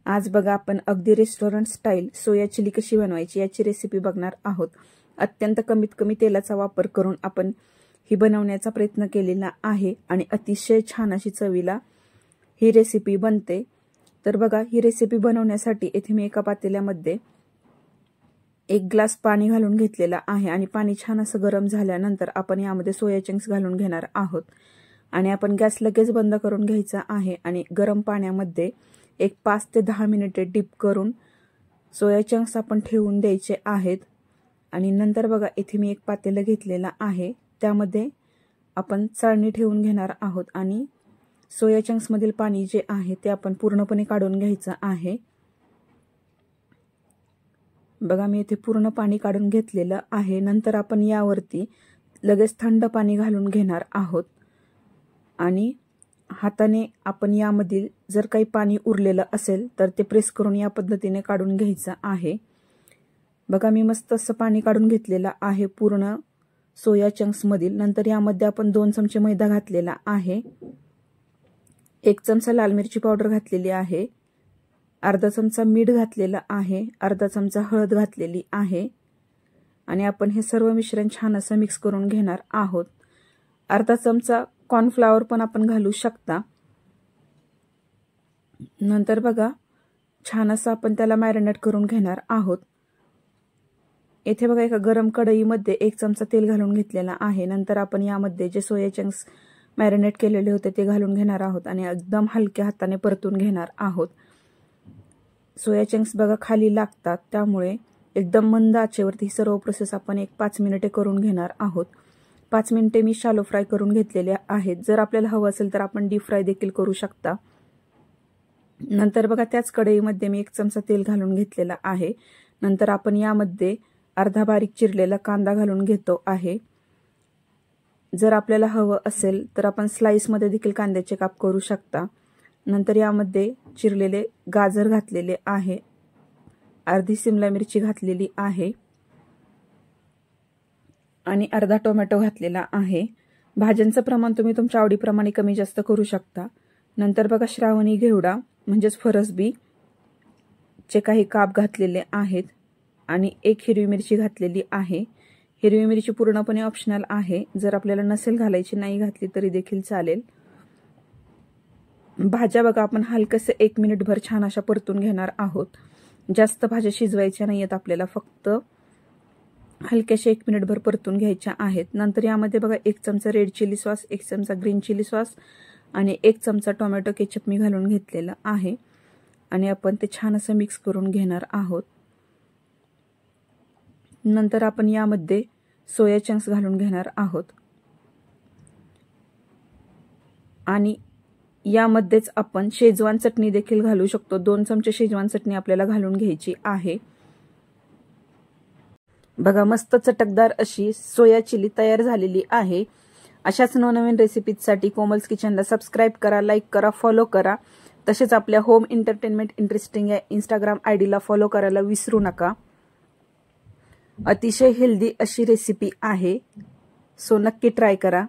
आज बघा आपण अगदी रेस्टॉरंट स्टाईल सोया चिली कशी बनवायची याची रेसिपी बघणार आहोत। अत्यंत कमीत कमी तेलाचा वापर करून आपण ही बनवण्याचा प्रयत्न केलेला आहे आणि अतिशय छान अशी चवीला ही रेसिपी बनते। तर बघा ही रेसिपी बनवण्यासाठी इथे मी एका पातेल्यामध्ये 1 ग्लास पाणी घालून घेतलेला आहे आणि पाणी छान असं गरम झाल्यानंतर आपण यामध्ये सोया चंक्स घालून घेणार आहोत आणि आपण गॅस लगेच बंद करून घ्यायचा आहे आणि गरम पाण्यामध्ये एक 5 ते 10 मिनिटे डिप करून सोया चंक्स आपण ठेवून द्यायचे आहेत। आणि नंतर बघा इथे मी एक पातेलं घेतलेला आहे, त्यामध्ये आपण चाळणी ठेवून घेणार आहोत आणि सोया चंक्स मधील पाणी जे आहे ते आपण पूर्णपणे काढून घ्यायचं आहे। बघा मी इथे पूर्ण पाणी काढून घेतलेलं आहे। नंतर आपण यावरती लगेच थंड पाणी घालून घेणार आहोत आणि हाताने आपण यामधील जर काही पाणी उरलेलं असेल तर ते प्रेस करून या पद्धतीने काढून घ्यायचं आहे। बघा मी मस्त असं पाणी काढून घेतलेलं आहे पूर्ण सोया चंक्स मधील। नंतर यामध्ये आपण 2 चमचे मैदा घातलेला आहे, 1 चमचा लाल मिरची पावडर घातलेली आहे, अर्धा चमचा मीठ घातलेला आहे, अर्धा चमचा हळद घातलेली आहे आणि आपण हे सर्व मिश्रण छान असं मिक्स करून घेणार आहोत। अर्धा चमचा कॉर्नफ्लॉवर पण आपण घालू शकता। नंतर बघा छान असं आपण त्याला मॅरिनेट करून घेणार आहोत। येथे बघा एका गरम कढईमध्ये 1 चमचा तेल घालून घेतलेला आहे। नंतर आपण यामध्ये जे सोया चंक्स मॅरिनेट केलेले होते ते घालून घेणार आहोत आणि एकदम हलक्या हाताने परतून घेणार आहोत। सोया चंक्स बघा खाली लागतात, त्यामुळे एकदम मंद आचेवरती सर्व प्रोसेस आपण एक 5 मिनिटे करून घेणार आहोत। 5 मिनिटे मी शॅलो फ्राय करून घेतलेले आहेत। जर आपल्याला हवं असेल तर आपण डीप फ्राय देखील करू शकता। नंतर बघा त्याच कढईमध्ये मी 1 चमचा तेल घालून घेतलेला आहे। नंतर आपण यामध्ये अर्धा बारीक चिरलेला कांदा घालून घेतो आहे। जर आपल्याला हवं असेल तर आपण स्लाइस मध्ये देखील कांद्याचे काप करू शकता। नंतर यामध्ये चिरलेले गाजर घातलेले आहे, अर्धी शिमला मिरची घातलेली आहे आणि अर्धा टोमॅटो घातलेला आहे। भाज्यांचं प्रमाण तुम्ही तुमच्या आवडीप्रमाणे कमी जास्त करू शकता। नंतर बघा श्रावणी घेवडा म्हणजेच फरसबी चे काही काप घातलेले आहेत आणि 1 हिरवी मिरची घातलेली आहे। हिरवी मिरची पूर्णपणे ऑप्शनल आहे, जर आपल्याला नसेल घालायची नाही घातली तरी देखील चालेल। भाज्या बघा आपण हलकसे 1 मिनिटभर छान अशा परतून घेणार आहोत। जास्त भाज्या शिजवायच्या नाहीयेत आपल्याला, फक्त हलक्याशा 1 मिनिटभर परतून घ्यायच्या आहेत। नंतर यामध्ये बघा 1 चमचा रेड चिली सॉस, 1 चमचा ग्रीन चिली सॉस आणि 1 चमचा टोमॅटो केचप मी घालून घेतलेलं आहे आणि आपण ते छान असं मिक्स करून घेणार आहोत। नंतर आपण यामध्ये सोया चंक्स घालून घेणार आहोत आणि यामध्येच आपण शेजवान चटणी देखील घालू शकतो। 2 चमचे शेजवान चटणी आपल्याला घालून घ्यायची आहे। बघा मस्त चटकदार अशी सोया चिली तयार झालेली आहे। अशाच नवनवीन रेसिपीसाठी कोमल्स किचनला सबस्क्राइब करा, लाईक करा, फॉलो करा। तसेच आपल्या होम एंटरटेनमेंट इंटरेस्टिंग या इंस्टाग्राम आयडीला फॉलो करायला विसरू नका। अतिशय हेल्दी अशी रेसिपी आहे, सो नक्की ट्राय करा।